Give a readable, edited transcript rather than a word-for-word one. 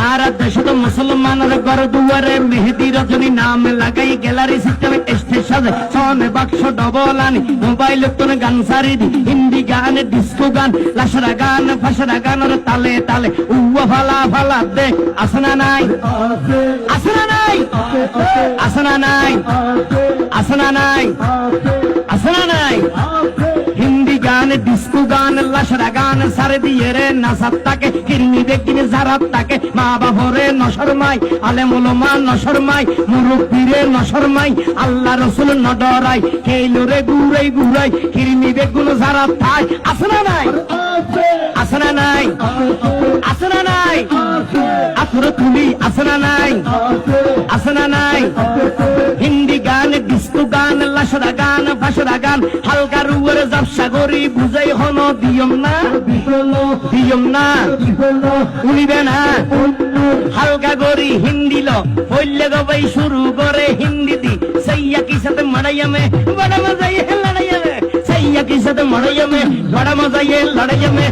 আর দেশ তো মুসলমানের ঘর দুয়ারে মেহেদি রজনী নাম লাগাই গ্যালারি সিস্টেমে স্টেজ সাজে সনে বাক্স ডবল আনি মোবাইল তোর গান সারি দি হিন্দি গান ডিস্কো গান লাসরা গান ফাসরা গানের তালে তালে উয়া ফালা ফালা দে আসনা নাই আসনা নাই আসনা নাই আসনা নাই আসনা নাই হিন্দি গান ডিস্কো গান লাসরা গান সারে দিয়ে রে নাসাত তাকে কিরমি দেখিনে জারাত তাকে মা বাবরে নশরমাই আলেম ওলামা নশরমাই মুরব্বিরে নশরমাই আল্লাহ রাসূল নডরাই কেইলরে গুরাই গুরাই কিরমি বেগুন জারাত তাই আসনা নাই আসনা নাই আসনা নাই আতর তুলি আসনা নাই আসনা নাই হিন্দি গান ডিস্কো গান লাসরা গান ফাসরা গান হালকা রুয়ের জাবসা গরি বুঝাই হন দিয়ম না উনিবে না হালকা গরি হিন্দি লো হইলে গবাই শুরু করে হিন্দি দি সাইয়া কি সাথে মারাইয়ামে বড় মজাই লড়াইয়ামে সাইয়া কি সাথে মারাইয়ামে বড় মজাই লড়াইয়ামে।